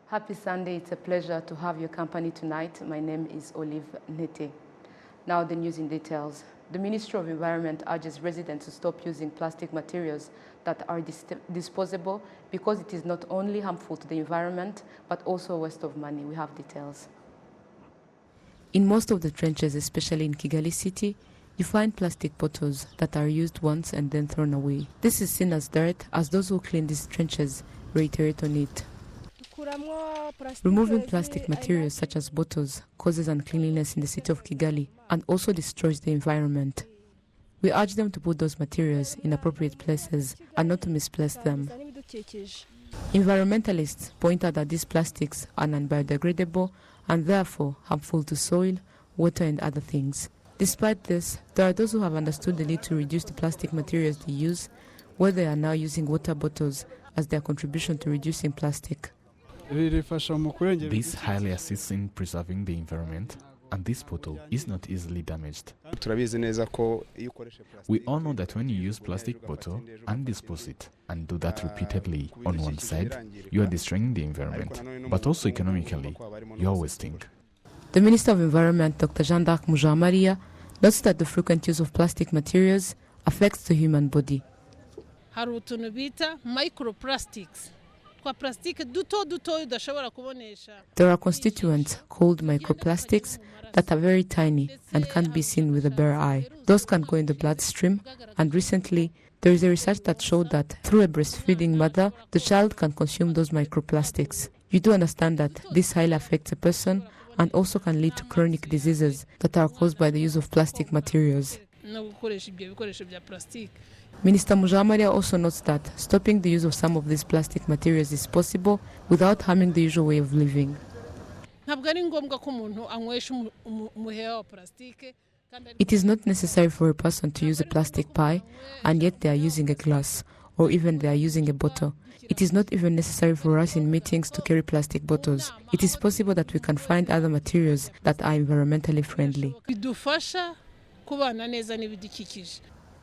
Happy Sunday. It's a pleasure to have your company tonight. My name is Olive Nete. Now the news in details. The Ministry of Environment urges residents to stop using plastic materials that are disposable because it is not only harmful to the environment, but also a waste of money. We have details. In most of the trenches, especially in Kigali city, you find plastic bottles that are used once and then thrown away. This is seen as dirt, as those who clean these trenches reiterate on it. Removing plastic materials such as bottles causes uncleanliness in the city of Kigali and also destroys the environment. We urge them to put those materials in appropriate places and not to misplace them. Environmentalists point out that these plastics are non-biodegradable and therefore harmful to soil, water and other things. Despite this, there are those who have understood the need to reduce the plastic materials they use, where they are now using water bottles as their contribution to reducing plastic. This highly assists in preserving the environment, and this bottle is not easily damaged. We all know that when you use plastic bottle and dispose it, and do that repeatedly on one side, you are destroying the environment, but also economically, you are wasting. The Minister of Environment, Dr. Jean-D'Arc Mujawamariya, notes that the frequent use of plastic materials affects the human body. Microplastics. There are constituents called microplastics that are very tiny and can't be seen with the bare eye. Those can go in the bloodstream, and recently there is a research that showed that through a breastfeeding mother, the child can consume those microplastics. You do understand that this highly affects a person and also can lead to chronic diseases that are caused by the use of plastic materials. Minister Mujawamariya also notes that stopping the use of some of these plastic materials is possible without harming the usual way of living. It is not necessary for a person to use a plastic pie and yet they are using a glass, or even they are using a bottle. It is not even necessary for us in meetings to carry plastic bottles. It is possible that we can find other materials that are environmentally friendly.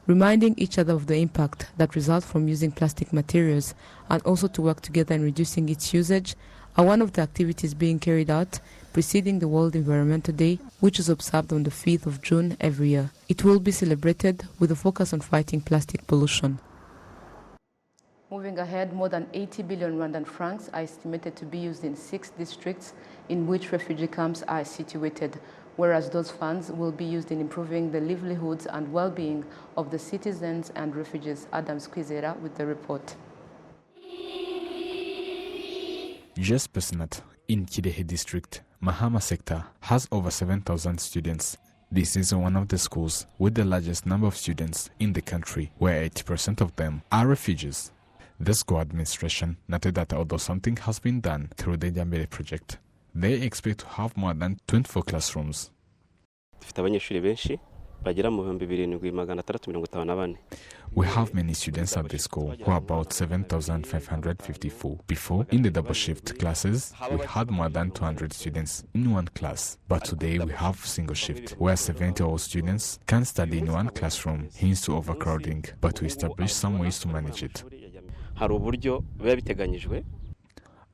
Reminding each other of the impact that results from using plastic materials and also to work together in reducing its usage are one of the activities being carried out preceding the World Environmental Day, which is observed on the 5th of June every year. It will be celebrated with a focus on fighting plastic pollution. Moving ahead, more than 80 billion Rwandan francs are estimated to be used in 6 districts in which refugee camps are situated, whereas those funds will be used in improving the livelihoods and well-being of the citizens and refugees. Adam Squizera with the report. Just Pesnat in Kidehe district, Mahama sector has over 7,000 students. This is one of the schools with the largest number of students in the country, where 80% of them are refugees. The school administration noted that although something has been done through the Jambere project, they expect to have more than 24 classrooms. We have many students at the school, who are about 7,554. Before, in the double shift classes, we had more than 200 students in one class. But today we have single shift, where 70 all students can study in one classroom, hence to overcrowding. But we established some ways to manage it.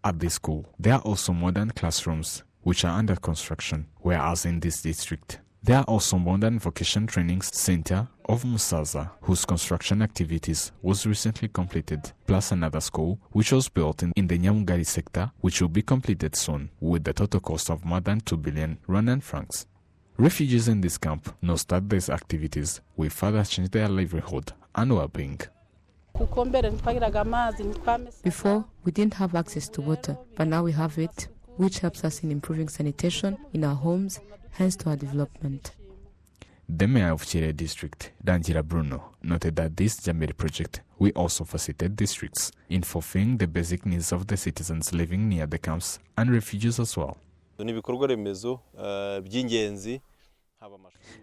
At the school, there are also modern classrooms, which are under construction, whereas in this district, there are also modern vocation training center of Musaza, whose construction activities was recently completed, plus another school, which was built in the Nyamugari sector, which will be completed soon, with the total cost of more than 2 billion Rwandan francs. Refugees in this camp now start these activities will further change their livelihood and well-being. Before, we didn't have access to water, but now we have it, which helps us in improving sanitation in our homes, hence to our development. The mayor of Chile district, Danjira Bruno, noted that this Jambere project will also facilitate districts in fulfilling the basic needs of the citizens living near the camps and refugees as well.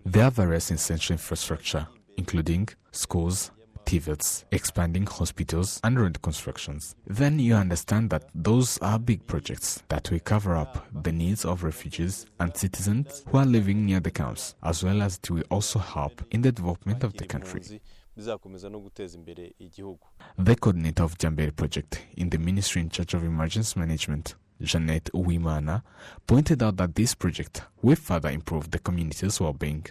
There are various essential infrastructure, including schools, TVETs, expanding hospitals and road constructions. Then you understand that those are big projects that will cover up the needs of refugees and citizens who are living near the camps, as well as it will also help in the development of the country. The coordinator of Jambere project in the ministry in charge of emergency management, Jeanette Uwimana, pointed out that this project will further improve the community's well-being.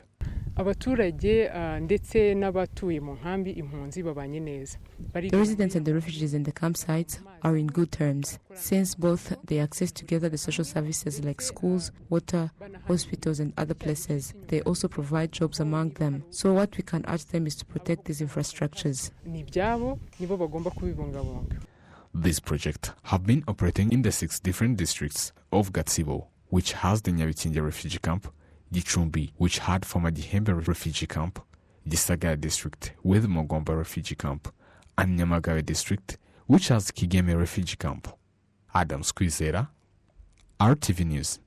abaturage ndetse n'abatuye mu nkambi impunzi babanye neza. The residents and the refugees in the campsites are in good terms, since both they access together the social services like schools, water, hospitals and other places. They also provide jobs among them. So what we can urge them is to protect these infrastructures. Ni byabo nibo bagomba kubibungabunga. This project have been operating in the 6 different districts of Gatsibo, which has the Nyabikinja refugee camp, Gicumbi, which had former Gihembe refugee camp, Gisagara district with Mogomba refugee camp, and Nyamagabe district, which has Kigeme refugee camp. Adams Kwizera, RTV News.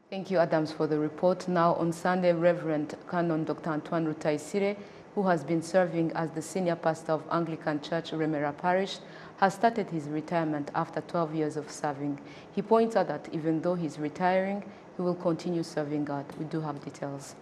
Thank you, Adams, for the report. Now, on Sunday, Reverend Canon Dr. Antoine Rutaisire, who has been serving as the senior pastor of Anglican Church, Remera Parish, has started his retirement after 12 years of serving. He points out that even though he's retiring, he will continue serving God. We do have details.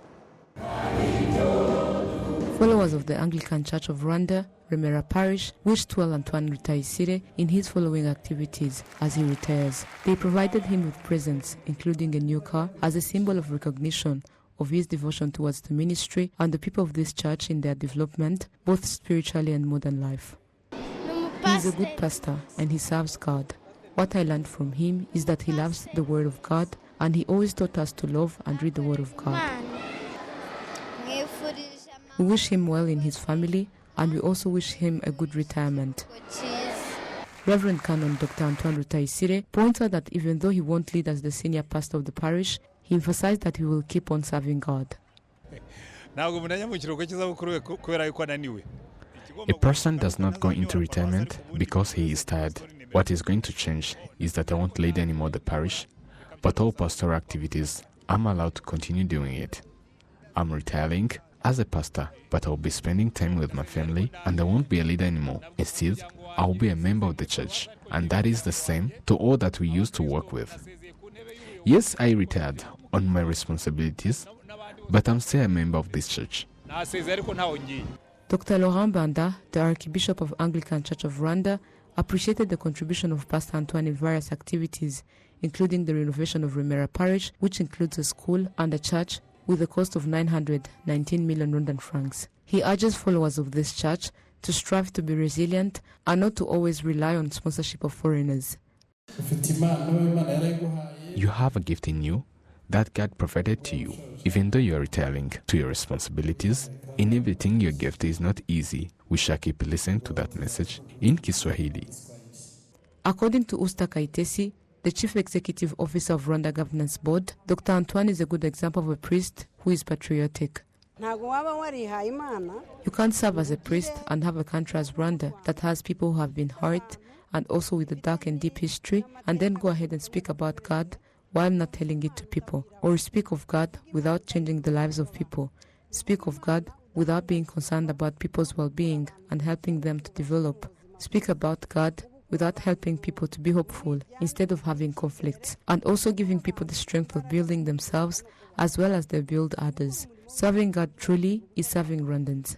Followers of the Anglican Church of Rwanda, Remera Parish, wish to Antoine Rutaisire in his following activities as he retires. They provided him with presents, including a new car, as a symbol of recognition of his devotion towards the ministry and the people of this church in their development, both spiritually and modern life. He is a good pastor and he serves God. What I learned from him is that he loves the Word of God, and he always taught us to love and read the Word of God. We wish him well in his family, and we also wish him a good retirement. Reverend Canon Dr. Antoine Rutaisire points out that even though he won't lead as the senior pastor of the parish, he emphasized that he will keep on serving God. A person does not go into retirement because he is tired. What is going to change is that I won't lead anymore the parish, but all pastoral activities, I'm allowed to continue doing it. I'm retiring as a pastor, but I'll be spending time with my family and I won't be a leader anymore. Instead, I'll be a member of the church, and that is the same to all that we used to work with. Yes, I retired on my responsibilities, but I'm still a member of this church. Dr. Laurent Banda, the Archbishop of Anglican Church of Rwanda, appreciated the contribution of Pastor Antoine in various activities, including the renovation of Remera Parish, which includes a school and a church with a cost of 919 million Rwandan francs. He urges followers of this church to strive to be resilient and not to always rely on sponsorship of foreigners. You have a gift in you that God provided to you. Even though you are retiring to your responsibilities, in everything your gift is not easy. We shall keep listening to that message in Kiswahili. According to Usta Kaitesi, the Chief Executive Officer of Rwanda Governance Board, Dr. Antoine is a good example of a priest who is patriotic. You can't serve as a priest and have a country as Rwanda that has people who have been hurt and also with a dark and deep history, and then go ahead and speak about God while not telling it to people, or speak of God without changing the lives of people, speak of God without being concerned about people's well-being and helping them to develop, speak about God without helping people to be hopeful instead of having conflicts, and also giving people the strength of building themselves as well as they build others. Serving God truly is serving Rwandans.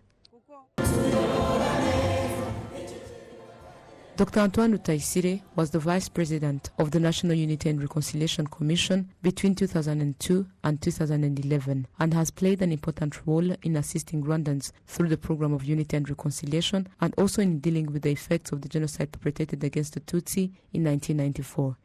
Dr. Antoine Rutaisire was the Vice President of the National Unity and Reconciliation Commission between 2002 and 2011 and has played an important role in assisting Rwandans through the program of Unity and Reconciliation and also in dealing with the effects of the genocide perpetrated against the Tutsi in 1994.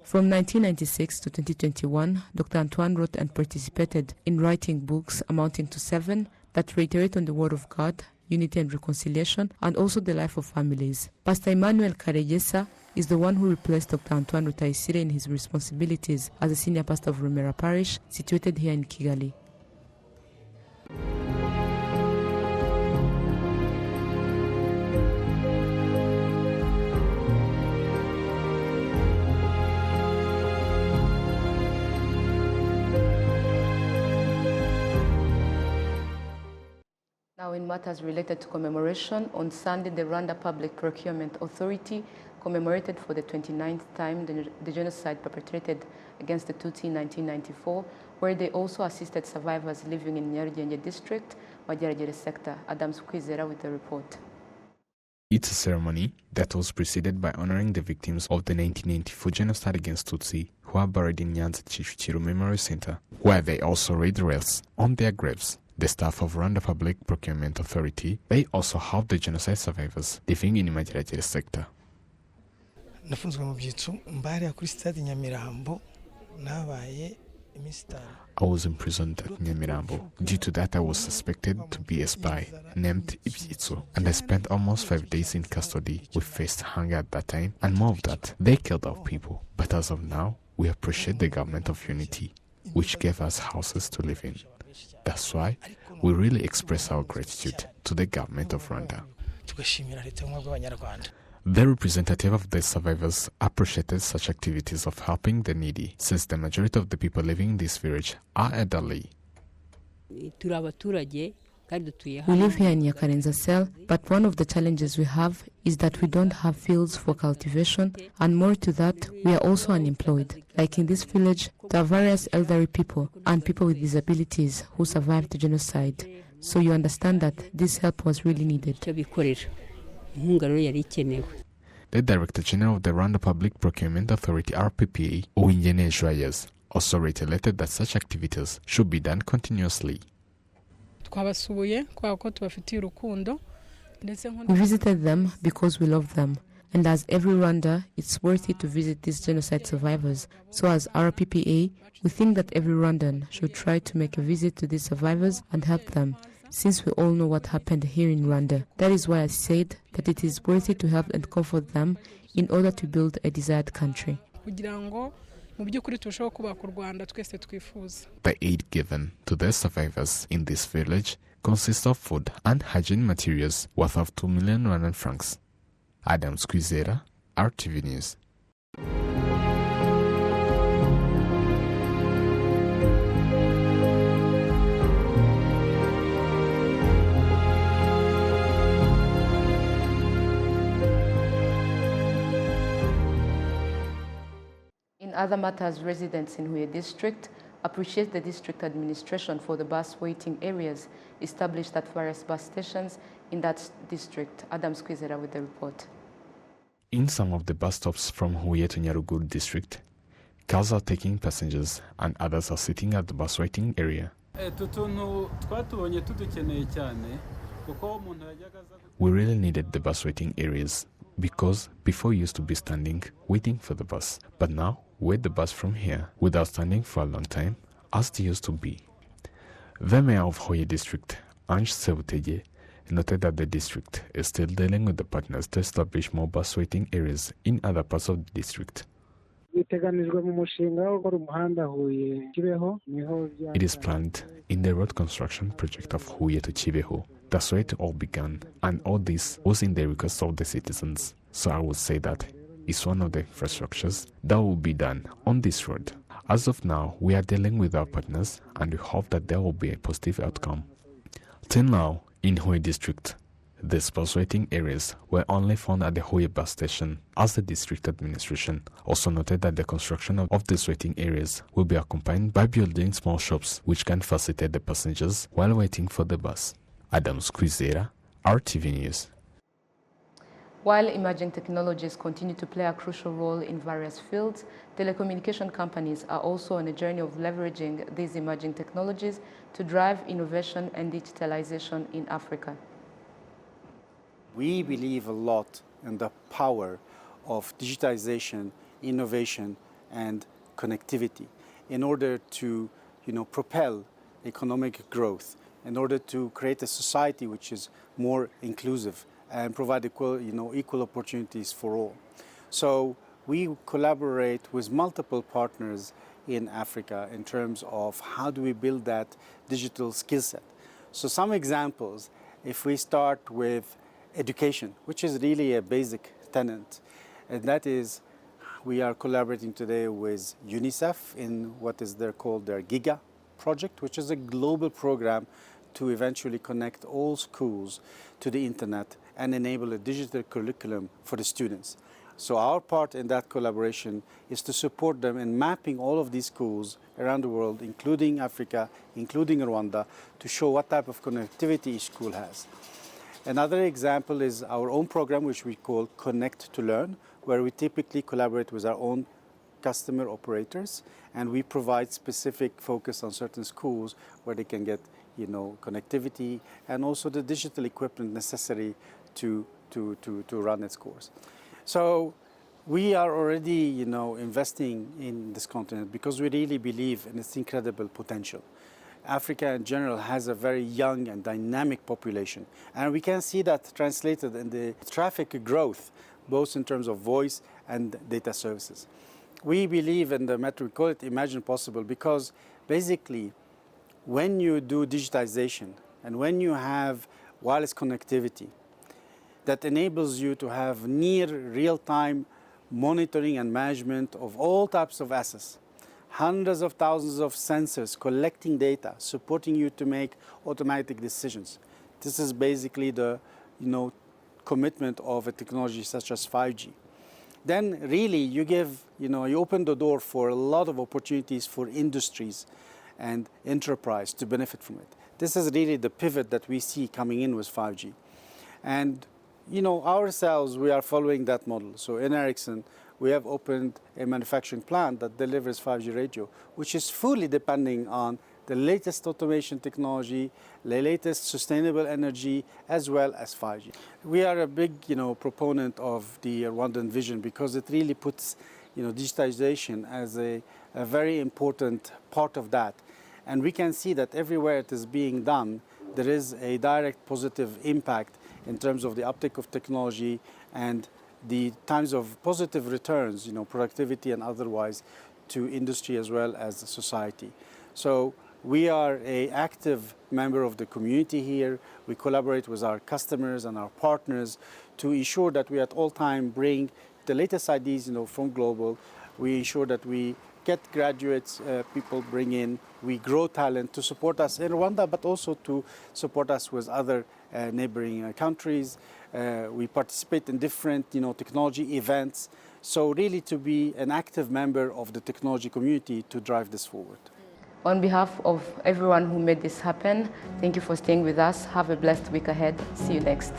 From 1996 to 2021, Dr. Antoine wrote and participated in writing books amounting to 7 that reiterate on the Word of God, unity and reconciliation, and also the life of families. Pastor Emmanuel Karejesa is the one who replaced Dr. Antoine Rutaisire in his responsibilities as a senior pastor of Remera Parish, situated here in Kigali. Now, in matters related to commemoration, on Sunday, the Rwanda Public Procurement Authority commemorated for the 29th time the genocide perpetrated against the Tutsi in 1994, where they also assisted survivors living in Nyarugenge district, Mageragere sector. Adams Kwizera with the report. It's a ceremony that was preceded by honoring the victims of the 1994 genocide against Tutsi who are buried in Nyanza Kicukiro Memory Center, where they also read rails on their graves. The staff of Rwanda Public Procurement Authority, they also help the genocide survivors living in Imageragere sector. Nafunzwe mu byitso mbari kuri stade Nyamirambo nabaye. I was imprisoned at Nyamirambo. Due to that, I was suspected to be a spy named Ibyitso, and I spent almost 5 days in custody. We faced hunger at that time, and more of that, they killed our people. But as of now, we appreciate the government of unity, which gave us houses to live in. That's why we really express our gratitude to the government of Rwanda. The representative of the survivors appreciated such activities of helping the needy, since the majority of the people living in this village are elderly. We live here in Nyakarenza cell, but one of the challenges we have is that we don't have fields for cultivation, and more to that, we are also unemployed. Like in this village, there are various elderly people and people with disabilities who survived the genocide. So you understand that this help was really needed. The Director General of the Rwanda Public Procurement Authority RPPA, Uwingene Joyeuse, also reiterated that such activities should be done continuously. We visited them because we love them, and as every Rwanda, it's worth it to visit these genocide survivors. So as RPPA, we think that every Rwandan should try to make a visit to these survivors and help them, since we all know what happened here in Rwanda. That is why I said that it is worth it to help and comfort them in order to build a desired country. The aid given to the survivors in this village consists of food and hygiene materials worth of 2 million Rwandan francs. Adam Squizera, RTV News. In other matters, residents in Huye district appreciate the district administration for the bus waiting areas established at various bus stations in that district. Adam Squizera with the report. In some of the bus stops from Huye to Nyaruguru district, cars are taking passengers and others are sitting at the bus waiting area. We really needed the bus waiting areas because before we used to be standing waiting for the bus, but now wait the bus from here without standing for a long time as they used to be. The mayor of Huye district, Ange Sebutege, noted that the district is still dealing with the partners to establish more bus waiting areas in other parts of the district. It is planned in the road construction project of Huye to Chibeho. That's where it all began, and all this was in the request of the citizens. So I would say that it's one of the infrastructures that will be done on this road. As of now, we are dealing with our partners and we hope that there will be a positive outcome. Till now, in Huye district, these bus waiting areas were only found at the Huye bus station, as the district administration also noted that the construction of these waiting areas will be accompanied by building small shops which can facilitate the passengers while waiting for the bus. Adam Squizera, RTV News. While emerging technologies continue to play a crucial role in various fields, telecommunication companies are also on a journey of leveraging these emerging technologies to drive innovation and digitalization in Africa. We believe a lot in the power of digitization, innovation, and connectivity in order to, propel economic growth, in order to create a society which is more inclusive and provide equal opportunities for all. So we collaborate with multiple partners in Africa in terms of how do we build that digital skill set. So some examples, if we start with education, which is really a basic tenet, and that is we are collaborating today with UNICEF in what is called their GIGA project, which is a global program to eventually connect all schools to the internet and enable a digital curriculum for the students. So our part in that collaboration is to support them in mapping all of these schools around the world, including Africa, including Rwanda, to show what type of connectivity each school has. Another example is our own program, which we call Connect to Learn, where we typically collaborate with our own customer operators, and we provide specific focus on certain schools where they can get, connectivity and also the digital equipment necessary to run its course. So we are already, investing in this continent because we really believe in its incredible potential. Africa in general has a very young and dynamic population, and we can see that translated in the traffic growth, both in terms of voice and data services. We believe in the method, we call it Imagine Possible, because basically when you do digitization and when you have wireless connectivity that enables you to have near real-time monitoring and management of all types of assets, hundreds of thousands of sensors collecting data, supporting you to make automatic decisions. This is basically the commitment of a technology such as 5G. Then really you open the door for a lot of opportunities for industries and enterprise to benefit from it. This is really the pivot that we see coming in with 5G. And ourselves, we are following that model. So in Ericsson, we have opened a manufacturing plant that delivers 5G radio, which is fully depending on the latest automation technology, the latest sustainable energy, as well as 5G. We are a big, proponent of the Rwandan vision because it really puts, digitization as a very important part of that. And we can see that everywhere it is being done, there is a direct positive impact in terms of the uptake of technology and the times of positive returns, productivity and otherwise, to industry as well as society. So we are an active member of the community here. We collaborate with our customers and our partners to ensure that we at all times bring the latest ideas, from global. We ensure that we get graduates, people bring in, we grow talent to support us in Rwanda, but also to support us with other neighboring countries. We participate in different, technology events. So really to be an active member of the technology community to drive this forward. On behalf of everyone who made this happen, thank you for staying with us. Have a blessed week ahead. See you next.